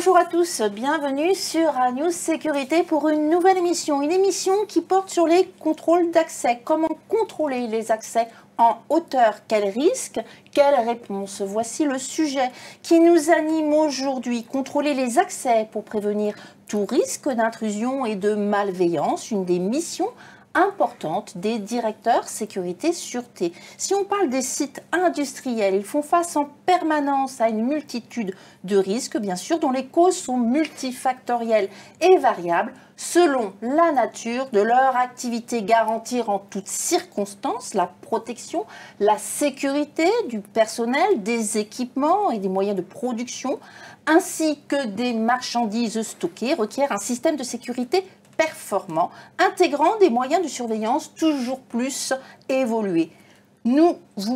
Bonjour à tous, bienvenue sur A-News Sécurité pour une nouvelle émission. Une émission qui porte sur les contrôles d'accès. Comment contrôler les accès en hauteur? Quels risques? Quelles réponses? Voici le sujet qui nous anime aujourd'hui. Contrôler les accès pour prévenir tout risque d'intrusion et de malveillance. Une des missions importante des directeurs sécurité-sûreté. Si on parle des sites industriels, ils font face en permanence à une multitude de risques, bien sûr, dont les causes sont multifactorielles et variables selon la nature de leur activité. Garantir en toutes circonstances la protection, la sécurité du personnel, des équipements et des moyens de production, ainsi que des marchandises stockées, requiert un système de sécurité performant, intégrant des moyens de surveillance toujours plus évolués. Nous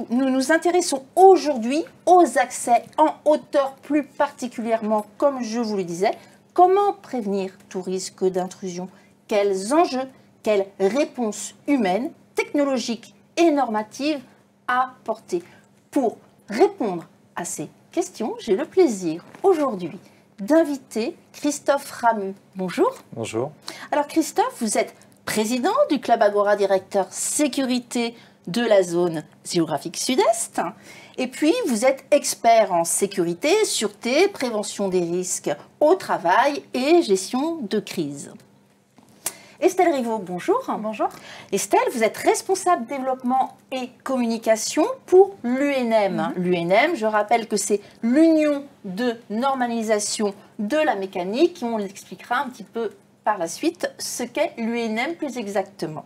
nous intéressons aujourd'hui aux accès en hauteur, plus particulièrement, comme je vous le disais, comment prévenir tout risque d'intrusion, quels enjeux, quelles réponses humaines, technologiques et normatives apporter. Pour répondre à ces questions, j'ai le plaisir aujourd'hui d'inviter Christophe Ramu. Bonjour. Bonjour. Alors Christophe, vous êtes président du Club Agora, directeur sécurité de la zone géographique sud-est. Et puis vous êtes expert en sécurité, sûreté, prévention des risques au travail et gestion de crise. Estelle Rivaud, bonjour. Bonjour. Estelle, vous êtes responsable développement et communication pour l'UNM. L'UNM, je rappelle que c'est l'Union de normalisation de la mécanique. On l'expliquera un petit peu par la suite ce qu'est l'UNM plus exactement.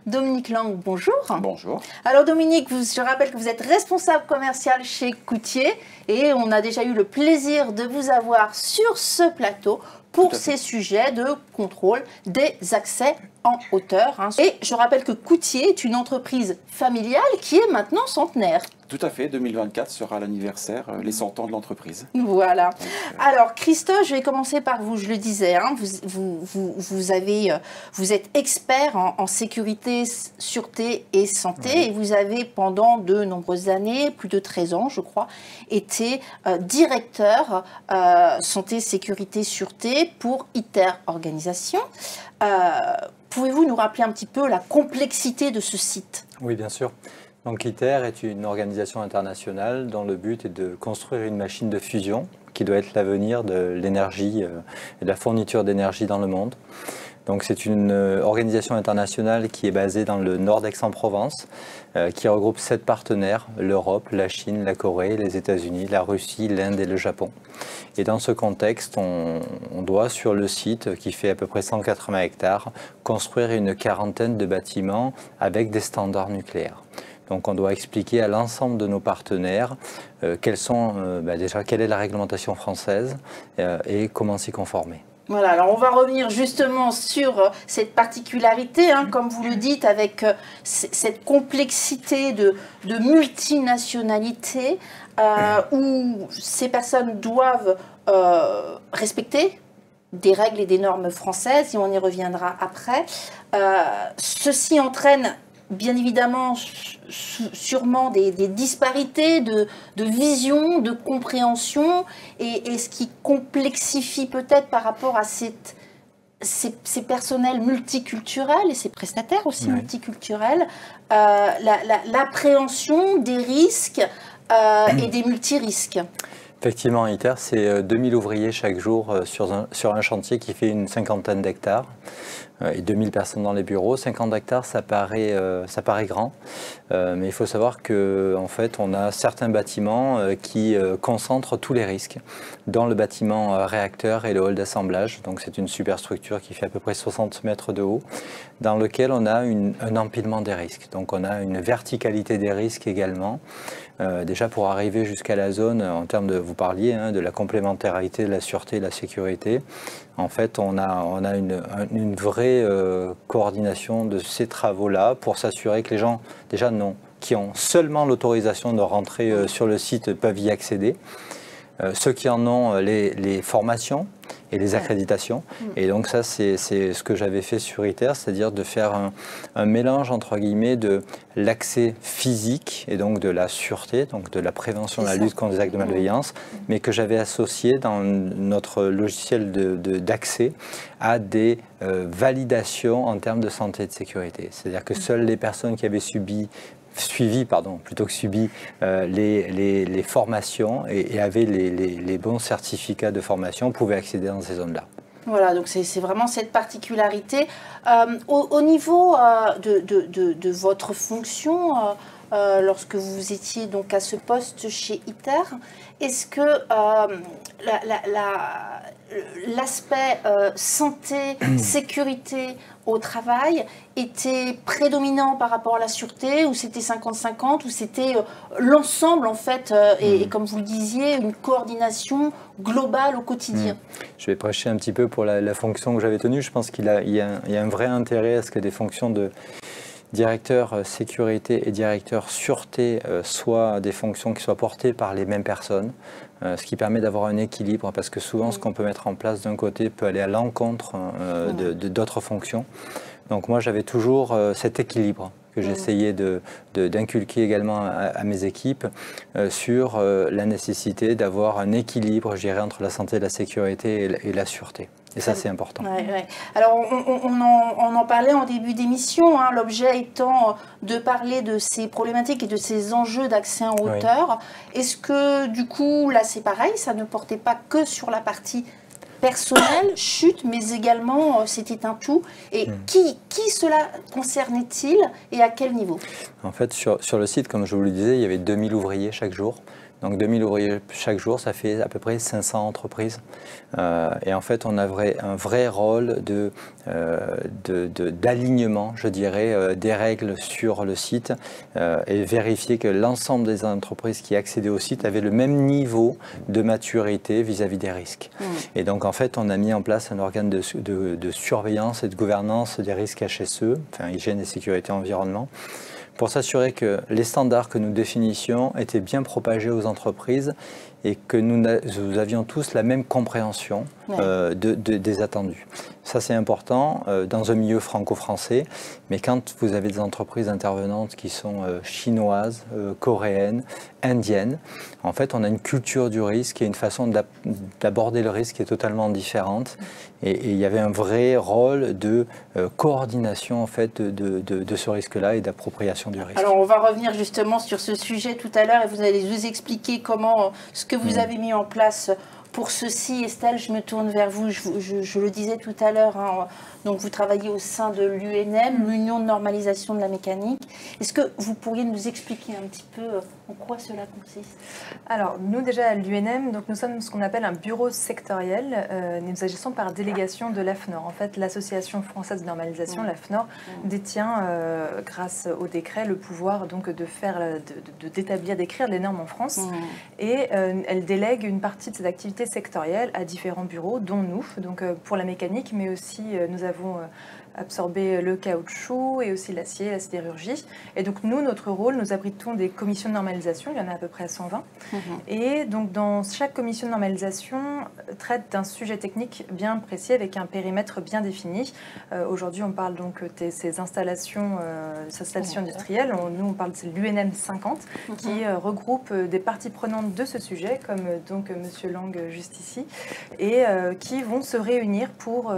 Dominique Lang, bonjour. Bonjour. Alors Dominique, je rappelle que vous êtes responsable commercial chez Coutier et on a déjà eu le plaisir de vous avoir sur ce plateau pour ces sujets de contrôle des accès en hauteur. Et je rappelle que Coutier est une entreprise familiale qui est maintenant centenaire. Tout à fait, 2024 sera l'anniversaire, les 100 ans de l'entreprise. Voilà. Alors Christophe, je vais commencer par vous, je le disais, vous êtes expert en sécurité, sûreté et santé et vous avez pendant de nombreuses années, plus de 13 ans je crois, été directeur santé, sécurité, sûreté pour ITER Organisation. Pouvez-vous nous rappeler un petit peu la complexité de ce site? Oui, bien sûr. Donc ITER est une organisation internationale dont le but est de construire une machine de fusion qui doit être l'avenir de l'énergie et de la fourniture d'énergie dans le monde. Donc c'est une organisation internationale qui est basée dans le nord d'Aix-en-Provence, qui regroupe 7 partenaires, l'Europe, la Chine, la Corée, les États-Unis, la Russie, l'Inde et le Japon. Et dans ce contexte, on doit, sur le site, qui fait à peu près 180 hectares, construire une quarantaine de bâtiments avec des standards nucléaires. Donc on doit expliquer à l'ensemble de nos partenaires quelle est la réglementation française et comment s'y conformer. Voilà, alors on va revenir justement sur cette particularité, comme vous le dites, avec cette complexité de multinationalité où ces personnes doivent respecter des règles et des normes françaises, et on y reviendra après. Ceci entraîne bien évidemment sûrement des disparités de vision, de compréhension, et ce qui complexifie peut-être par rapport à ces personnels multiculturels et ces prestataires aussi multiculturels, l'appréhension des risques et des multirisques. Effectivement, ITER, c'est 2000 ouvriers chaque jour sur un chantier qui fait une cinquantaine d'hectares et 2000 personnes dans les bureaux. 50 hectares, ça paraît grand, mais il faut savoir qu'en fait, on a certains bâtiments qui concentrent tous les risques, dans le bâtiment réacteur et le hall d'assemblage. Donc c'est une superstructure qui fait à peu près 60 mètres de haut, dans lequel on a un empilement des risques. Donc on a une verticalité des risques également. Déjà pour arriver jusqu'à la zone, en termes de, vous parliez de la complémentarité de la sûreté et de la sécurité, en fait on a une vraie coordination de ces travaux-là pour s'assurer que les gens, déjà qui ont seulement l'autorisation de rentrer sur le site peuvent y accéder. ceux qui en ont les formations et les accréditations. Et donc ça, c'est ce que j'avais fait sur ITER, c'est-à-dire de faire un mélange, entre guillemets, de l'accès physique et donc de la sûreté, donc de la prévention, de la lutte contre les actes de malveillance, mais que j'avais associé dans notre logiciel d'accès à des validations en termes de santé et de sécurité. C'est-à-dire que seules les personnes qui avaient suivi les formations et avaient les bons certificats de formation pouvaient accéder dans ces zones-là. Voilà, donc c'est vraiment cette particularité. Au niveau de votre fonction, lorsque vous étiez donc à ce poste chez ITER, est-ce que l'aspect santé, sécurité au travail était prédominant par rapport à la sûreté, ou c'était 50-50, ou c'était l'ensemble en fait, et comme vous le disiez, une coordination globale au quotidien? Je vais prêcher un petit peu pour la fonction que j'avais tenue. Je pense qu'il y a un vrai intérêt à ce que des fonctions de directeur sécurité et directeur sûreté soient des fonctions qui soient portées par les mêmes personnes, ce qui permet d'avoir un équilibre, parce que souvent ce qu'on peut mettre en place d'un côté peut aller à l'encontre d'autres fonctions. Donc moi j'avais toujours cet équilibre que j'essayais d'inculquer également à mes équipes sur la nécessité d'avoir un équilibre, je dirais, entre la santé, la sécurité et la sûreté. Et ça, c'est important. Ouais. Alors, on en parlait en début d'émission, hein, l'objet étant de parler de ces problématiques et de ces enjeux d'accès en hauteur. Est-ce que, du coup, là, c'est pareil, ça ne portait pas que sur la partie personnelle, chute, mais également, c'était un tout. Et qui cela concernait-il et à quel niveau? En fait, sur le site, comme je vous le disais, il y avait 2000 ouvriers chaque jour. Donc 2000 ouvriers chaque jour, ça fait à peu près 500 entreprises. Et en fait, on a un vrai rôle d'alignement, je dirais, des règles sur le site et vérifier que l'ensemble des entreprises qui accédaient au site avaient le même niveau de maturité vis-à-vis des risques. Et donc, en fait, on a mis en place un organe de surveillance et de gouvernance des risques HSE, enfin hygiène et sécurité environnement, pour s'assurer que les standards que nous définissions étaient bien propagés aux entreprises et que nous avions tous la même compréhension des attendus. Ça, c'est important dans un milieu franco-français, mais quand vous avez des entreprises intervenantes qui sont chinoises, coréennes, indiennes, en fait, on a une culture du risque et une façon d'aborder le risque qui est totalement différente. Et il y avait un vrai rôle de coordination en fait, de ce risque-là et d'appropriation du risque. Alors, on va revenir justement sur ce sujet tout à l'heure et vous allez nous expliquer comment ce que vous avez mis en place pour ceci. Estelle, je me tourne vers vous. Je le disais tout à l'heure, hein, donc vous travaillez au sein de l'UNM, l'Union de normalisation de la mécanique. Est-ce que vous pourriez nous expliquer un petit peu en quoi cela consiste? Alors, nous déjà à l'UNM, donc nous sommes ce qu'on appelle un bureau sectoriel. Nous agissons par délégation de l'AFNOR. En fait, l'Association française de normalisation, l'AFNOR, détient, grâce au décret, le pouvoir donc d'établir, d'écrire les normes en France. Et elle délègue une partie de ses activités sectorielles à différents bureaux, dont nous, donc pour la mécanique, mais aussi nous avons absorber le caoutchouc et aussi l'acier, la sidérurgie. Et donc nous, notre rôle, nous abritons des commissions de normalisation, il y en a à peu près 120. Et donc dans chaque commission de normalisation traite d'un sujet technique bien précis avec un périmètre bien défini. Aujourd'hui, on parle donc de ces installations industrielles. Nous, on parle de l'UNM 50 qui regroupe des parties prenantes de ce sujet, comme donc Monsieur Lang juste ici, et qui vont se réunir pour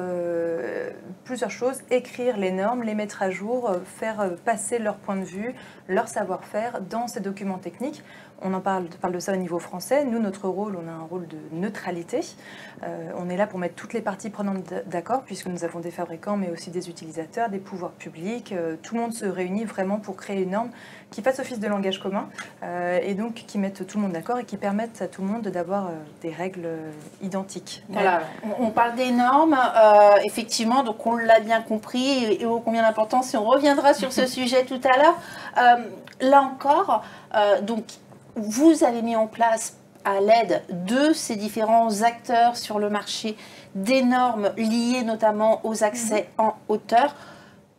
plusieurs choses: écrire les normes, les mettre à jour, faire passer leur point de vue, leur savoir-faire dans ces documents techniques. On parle de ça au niveau français. Nous, notre rôle, on a un rôle de neutralité. On est là pour mettre toutes les parties prenantes d'accord, puisque nous avons des fabricants, mais aussi des utilisateurs, des pouvoirs publics. Tout le monde se réunit vraiment pour créer une norme qui fasse office de langage commun et donc qui mette tout le monde d'accord et qui permette à tout le monde d'avoir des règles identiques. Voilà, on parle des normes, effectivement, donc on l'a bien compris et ô combien d'importance, et on reviendra sur ce sujet tout à l'heure. Là encore, donc vous avez mis en place, à l'aide de ces différents acteurs sur le marché, des normes liées notamment aux accès en hauteur.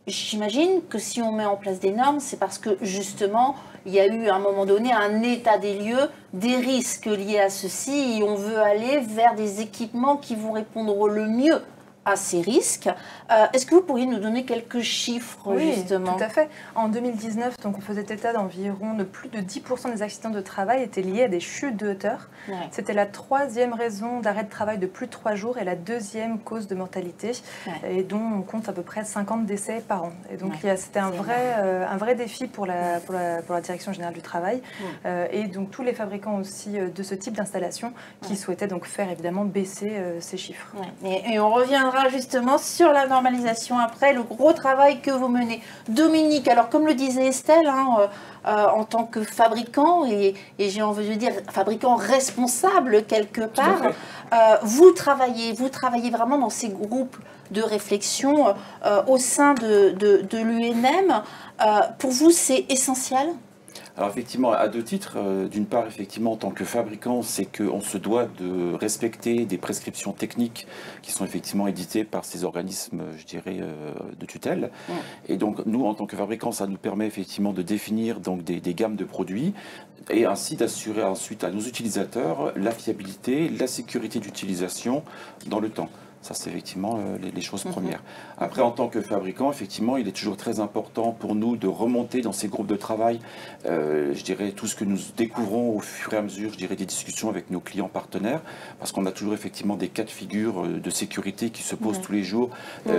j'imagine que si on met en place des normes, c'est parce que justement, il y a eu à un moment donné un état des lieux, des risques liés à ceci, et on veut aller vers des équipements qui vont répondre le mieux à ces risques. Est-ce que vous pourriez nous donner quelques chiffres, oui, justement? Tout à fait. En 2019, donc, on faisait état d'environ de plus de 10% des accidents de travail étaient liés à des chutes de hauteur. Ouais. C'était la 3e raison d'arrêt de travail de plus de 3 jours et la 2e cause de mortalité, et dont on compte à peu près 50 décès par an. Et donc, c'était un vrai défi pour la Direction générale du travail, et donc tous les fabricants aussi de ce type d'installation qui souhaitaient donc faire évidemment baisser ces chiffres. Et on reviendra justement sur la normalisation après, le gros travail que vous menez. Dominique, alors comme le disait Estelle, en tant que fabricant, et j'ai envie de dire fabricant responsable quelque part, vous travaillez vraiment dans ces groupes de réflexion au sein de l'UNM. Pour vous, c'est essentiel ? Alors effectivement, à deux titres. D'une part, effectivement, en tant que fabricant, c'est qu'on se doit de respecter des prescriptions techniques qui sont effectivement éditées par ces organismes, je dirais, de tutelle. Et donc, nous, en tant que fabricants, ça nous permet effectivement de définir donc, des gammes de produits et ainsi d'assurer ensuite à nos utilisateurs la fiabilité, la sécurité d'utilisation dans le temps. Ça, c'est effectivement les choses premières. Après, en tant que fabricant, effectivement, il est toujours très important pour nous de remonter dans ces groupes de travail, je dirais, tout ce que nous découvrons au fur et à mesure, je dirais, des discussions avec nos clients partenaires, parce qu'on a toujours effectivement des cas de figure de sécurité qui se posent tous les jours,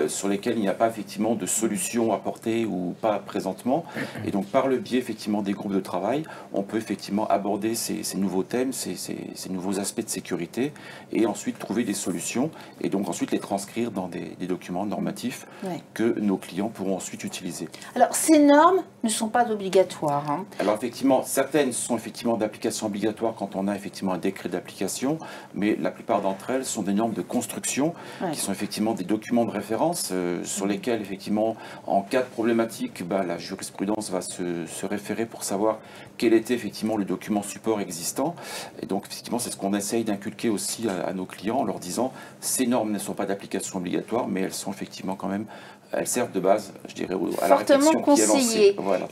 sur lesquels il n'y a pas effectivement de solution apportée ou pas présentement. Et donc, par le biais effectivement des groupes de travail, on peut effectivement aborder ces nouveaux thèmes, ces nouveaux aspects de sécurité, et ensuite trouver des solutions, et donc ensuite les transcrire dans des documents normatifs que nos clients pourront ensuite utiliser. Alors, ces normes ne sont pas obligatoires. Hein. Alors, effectivement, certaines sont effectivement d'application obligatoire quand on a effectivement un décret d'application, mais la plupart d'entre elles sont des normes de construction qui sont effectivement des documents de référence sur lesquels, effectivement, en cas de problématique, la jurisprudence va se référer pour savoir quel était effectivement le document support existant. Et donc, effectivement, c'est ce qu'on essaye d'inculquer aussi à nos clients en leur disant ces normes ne sont pas d'application obligatoire, mais elles sont effectivement quand même, elles servent de base, je dirais, à la réflexion qui est lancée. Voilà,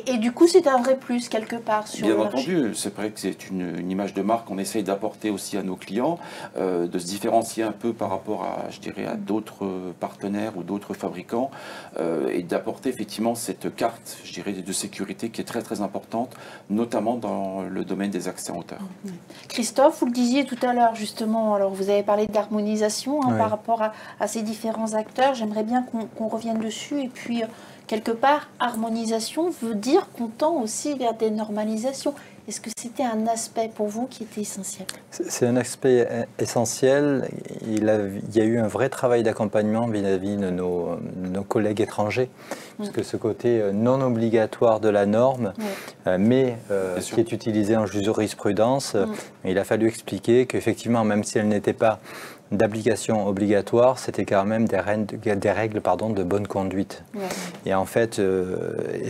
et du coup, c'est un vrai plus quelque part sur Bien entendu, c'est vrai que c'est une image de marque qu'on essaye d'apporter aussi à nos clients, de se différencier un peu par rapport à, je dirais, à d'autres partenaires ou d'autres fabricants, et d'apporter effectivement cette carte, je dirais, de sécurité qui est très très importante, notamment dans le domaine des accès en hauteur. Christophe, vous le disiez tout à l'heure justement, alors vous avez parlé d'harmonisation par rapport à ces différents acteurs, j'aimerais bien qu'on revienne dessus, et puis quelque part, harmonisation veut dire qu'on tend aussi vers des normalisations. Est-ce que c'était un aspect pour vous qui était essentiel? C'est un aspect essentiel. Il y a eu un vrai travail d'accompagnement vis-à-vis de nos collègues étrangers, parce que ce côté non obligatoire de la norme, mais qui est utilisé en jurisprudence, il a fallu expliquer qu'effectivement, même si elle n'était pas d'application obligatoire, c'était quand même des règles de bonne conduite. Et en fait,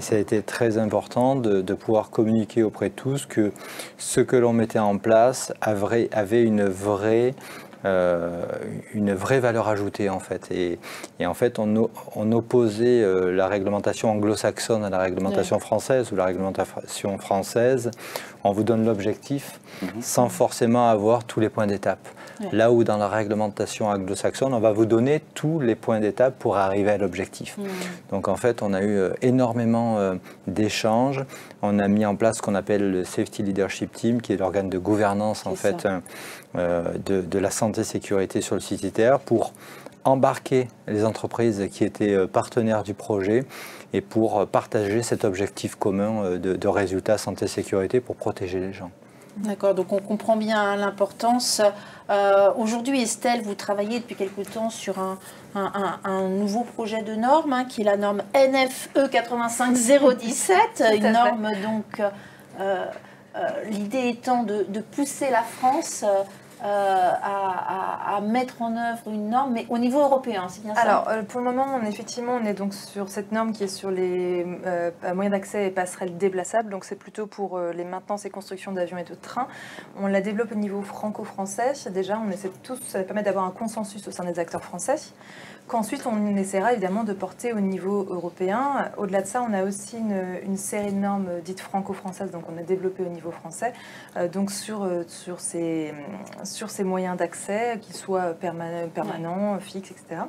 ça a été très important de pouvoir communiquer auprès de tous que ce que l'on mettait en place avait une vraie valeur ajoutée en fait. Et en fait, on opposait la réglementation anglo-saxonne à la réglementation française, ou la réglementation française, on vous donne l'objectif sans forcément avoir tous les points d'étape. Là où dans la réglementation anglo-saxonne, on va vous donner tous les points d'étape pour arriver à l'objectif. Donc en fait, on a eu énormément d'échanges. On a mis en place ce qu'on appelle le Safety Leadership Team, qui est l'organe de gouvernance en fait de la santé-sécurité sur le site ITER, pour embarquer les entreprises qui étaient partenaires du projet et pour partager cet objectif commun de résultats santé-sécurité pour protéger les gens. D'accord, donc on comprend bien l'importance. Aujourd'hui, Estelle, vous travaillez depuis quelque temps sur un nouveau projet de norme, qui est la norme NFE 85017, une norme donc, l'idée étant de pousser la France à mettre en œuvre une norme, mais au niveau européen, c'est bien ça? Alors, pour le moment, on est donc sur cette norme qui est sur les moyens d'accès et passerelles déplaçables, donc c'est plutôt pour les maintenances et constructions d'avions et de trains. On la développe au niveau franco-français. Déjà, on essaie tous, ça permet d'avoir un consensus au sein des acteurs français. qu'ensuite on essaiera évidemment de porter au niveau européen. Au-delà de ça, on a aussi une série de normes dites franco-françaises, donc on a développé au niveau français, donc sur ces moyens d'accès, qu'ils soient permanents, fixes, etc.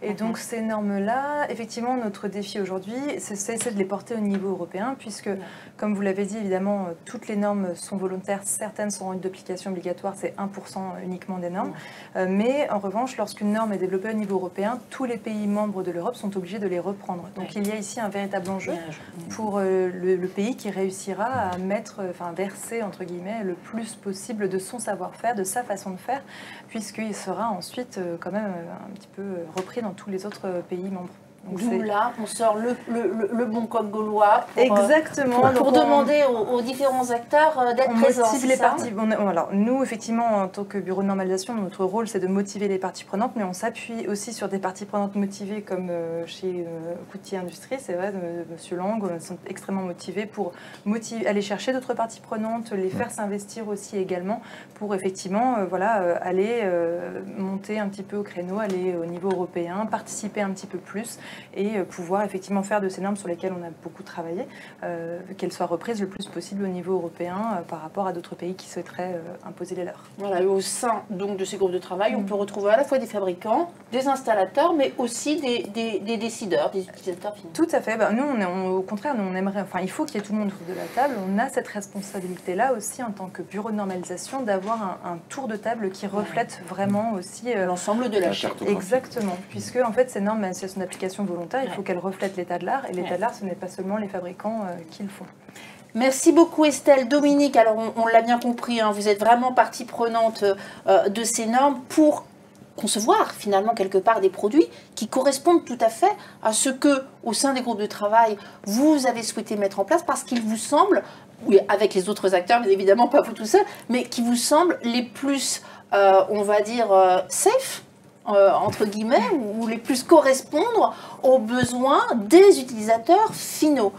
Et donc ces normes-là, effectivement, notre défi aujourd'hui, c'est de les porter au niveau européen, puisque, comme vous l'avez dit, évidemment, toutes les normes sont volontaires, certaines sont d'application obligatoire, c'est 1% uniquement des normes. Mais en revanche, lorsqu'une norme est développée au niveau européen, tous les pays membres de l'Europe sont obligés de les reprendre. Donc il y a ici un véritable enjeu pour le pays qui réussira à verser, entre guillemets, le plus possible de son savoir-faire, de sa façon de faire, puisqu'il sera ensuite quand même un petit peu repris dans tous les autres pays membres. D'où là, on sort le bon code gaulois pour demander aux différents acteurs d'être présents. Motive les parties. Alors, nous, effectivement, en tant que bureau de normalisation, notre rôle, c'est de motiver les parties prenantes, mais on s'appuie aussi sur des parties prenantes motivées, comme chez Coutier Industrie. C'est vrai, M. Lang, ils sont extrêmement motivés pour aller chercher d'autres parties prenantes, les faire s'investir aussi également, pour effectivement aller monter un petit peu au créneau, aller au niveau européen, participer un petit peu plus, et pouvoir effectivement faire de ces normes sur lesquelles on a beaucoup travaillé, qu'elles soient reprises le plus possible au niveau européen par rapport à d'autres pays qui souhaiteraient imposer les leurs. Voilà, et au sein donc de ces groupes de travail, on peut retrouver à la fois des fabricants, des installateurs, mais aussi des décideurs, des utilisateurs finaux. Tout à fait. Nous, au contraire, on aimerait, il faut qu'il y ait tout le monde autour de la table. On a cette responsabilité-là aussi en tant que bureau de normalisation d'avoir un tour de table qui reflète vraiment aussi l'ensemble de la chaîne. Exactement, puisque en fait ces normes, c'est une application volontaire, il faut qu'elles reflètent l'état de l'art, et l'état de l'art, ce n'est pas seulement les fabricants qui le font. Merci beaucoup Estelle. Dominique, alors on l'a bien compris, vous êtes vraiment partie prenante de ces normes pour concevoir finalement quelque part des produits qui correspondent tout à fait à ce que, au sein des groupes de travail, vous avez souhaité mettre en place, parce qu'il vous semble, oui, avec les autres acteurs, mais évidemment pas vous tout seul, mais qui vous semblent les plus, on va dire, safe, entre guillemets, ou les plus correspondre aux besoins des utilisateurs finaux.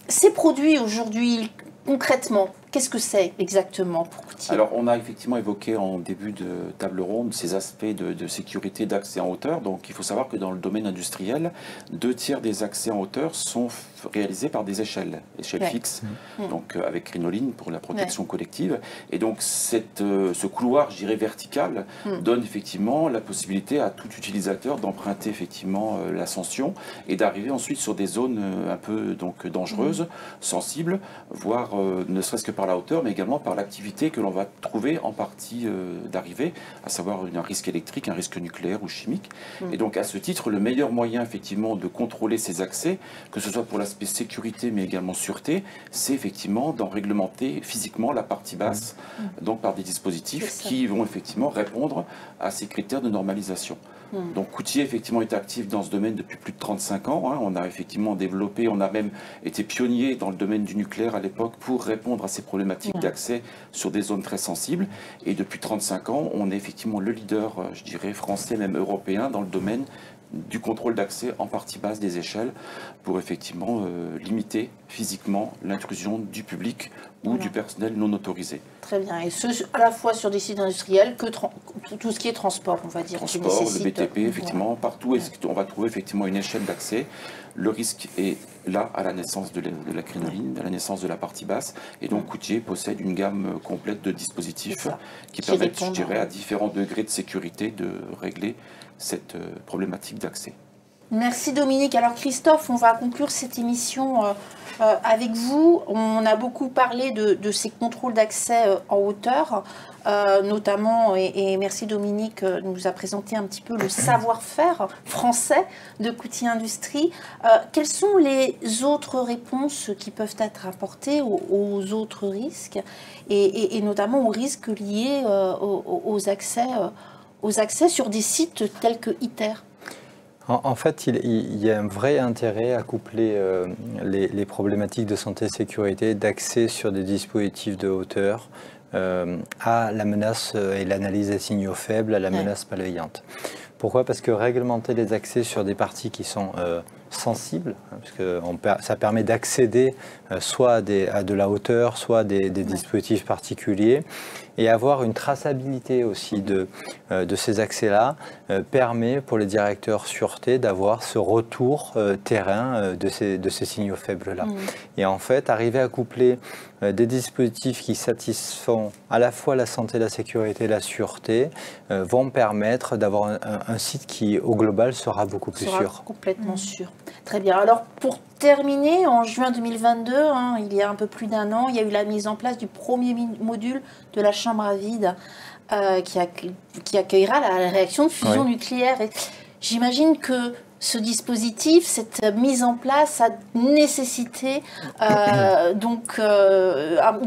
Ces produits aujourd'hui, concrètement, qu'est-ce que c'est exactement pour Coutier? Alors, on a effectivement évoqué en début de table ronde ces aspects de sécurité d'accès en hauteur. Donc, il faut savoir que dans le domaine industriel, 2/3 des accès en hauteur sont réalisés par des échelles fixes, donc avec crinoline pour la protection collective. Et donc, ce couloir, je dirais, vertical, donne effectivement la possibilité à tout utilisateur d'emprunter effectivement l'ascension et d'arriver ensuite sur des zones un peu dangereuses, sensibles, voire ne serait-ce que par la hauteur, mais également par l'activité que l'on va trouver en partie d'arrivée, à savoir un risque électrique, un risque nucléaire ou chimique. Et donc, à ce titre, le meilleur moyen, effectivement, de contrôler ces accès, que ce soit pour l'aspect sécurité, mais également sûreté, c'est effectivement d'en réglementer physiquement la partie basse, donc par des dispositifs qui vont effectivement répondre à ces critères de normalisation. Donc Coutier effectivement est actif dans ce domaine depuis plus de 35 ans. On a effectivement développé, on a même été pionnier dans le domaine du nucléaire à l'époque pour répondre à ces problématiques d'accès sur des zones très sensibles. Et depuis 35 ans, on est effectivement le leader, je dirais, français, même européen, dans le domaine du contrôle d'accès en partie basse des échelles pour effectivement limiter physiquement l'intrusion du public ou du personnel non autorisé. Très bien, et ce à la fois sur des sites industriels que tout ce qui est transport, on va dire. Transport, le BTP, effectivement, partout on va trouver effectivement une échelle d'accès. Le risque est là à la naissance de la crinoline, à la naissance de la partie basse, et donc Coutier possède une gamme complète de dispositifs qui permettent, je dirais, à différents degrés de sécurité de régler cette problématique d'accès. Merci Dominique. Alors Christophe, on va conclure cette émission avec vous. On a beaucoup parlé de ces contrôles d'accès en hauteur, notamment, et merci Dominique nous a présenté un petit peu le savoir-faire français de Coutier Industrie. Quelles sont les autres réponses qui peuvent être apportées aux autres risques, et notamment aux risques liés aux accès sur des sites tels que ITER? En fait, il y a un vrai intérêt à coupler les problématiques de santé et sécurité, d'accès sur des dispositifs de hauteur, à la menace et l'analyse des signaux faibles, à la menace malveillante. Pourquoi? Parce que réglementer les accès sur des parties qui sont sensibles, parce que ça permet d'accéder soit à de la hauteur, soit à des dispositifs particuliers. Et avoir une traçabilité aussi de ces accès-là permet pour les directeurs sûreté d'avoir ce retour terrain de ces signaux faibles-là. Et en fait, arriver à coupler des dispositifs qui satisfont à la fois la santé, la sécurité et la sûreté vont permettre d'avoir un site qui, au global, sera beaucoup plus sûr. Complètement sûr. Très bien. Alors, pour terminer, en juin 2022, il y a un peu plus d'un an, il y a eu la mise en place du premier module de la chambre à vide qui accueillera la réaction de fusion nucléaire. Et j'imagine que ce dispositif, cette mise en place a nécessité une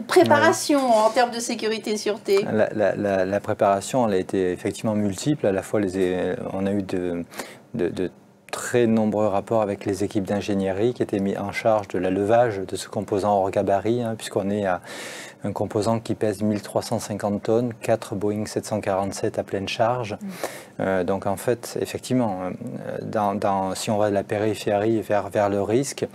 préparation en termes de sécurité et sûreté. La préparation, elle a été effectivement multiple. À la fois, on a eu de très nombreux rapports avec les équipes d'ingénierie qui étaient mis en charge de la levage de ce composant hors gabarit, puisqu'on est à un composant qui pèse 1350 tonnes, 4 Boeing 747 à pleine charge. Donc en fait, effectivement, si on va de la périphérie vers le risque,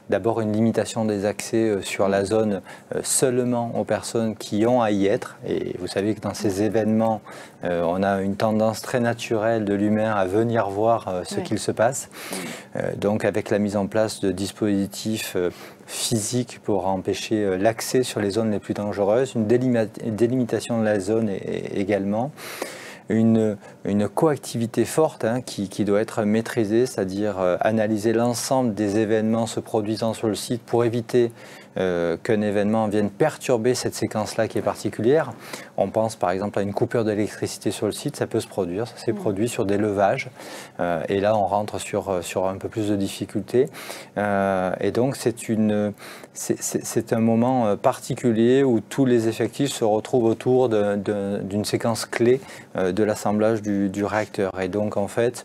d'abord une limitation des accès sur la zone seulement aux personnes qui ont à y être. Et vous savez que dans ces événements, on a une tendance très naturelle de l'humain à venir voir ce qu'il se passe. Donc avec la mise en place de dispositifs physiques pour empêcher l'accès sur les zones les plus dangereuses, une délimitation de la zone également, une coactivité forte qui doit être maîtrisée, c'est-à-dire analyser l'ensemble des événements se produisant sur le site pour éviter qu'un événement vienne perturber cette séquence-là qui est particulière. On pense par exemple à une coupure d'électricité sur le site, ça peut se produire, ça s'est produit sur des levages, et là on rentre sur un peu plus de difficultés. Et donc c'est un moment particulier où tous les effectifs se retrouvent autour d'une séquence clé de l'assemblage du réacteur. Et donc en fait,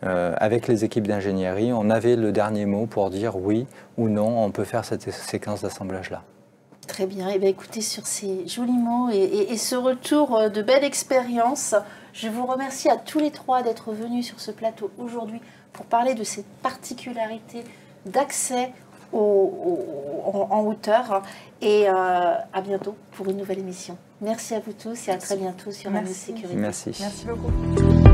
avec les équipes d'ingénierie, on avait le dernier mot pour dire oui ou non, on peut faire cette séquence d'assemblage-là. Très bien. Et bien, écoutez, sur ces jolis mots et ce retour de belle expérience, je vous remercie à tous les trois d'être venus sur ce plateau aujourd'hui pour parler de cette particularité d'accès en hauteur. Et à bientôt pour une nouvelle émission. Merci à vous tous et à très bientôt sur News Sécurité. Merci. Merci beaucoup.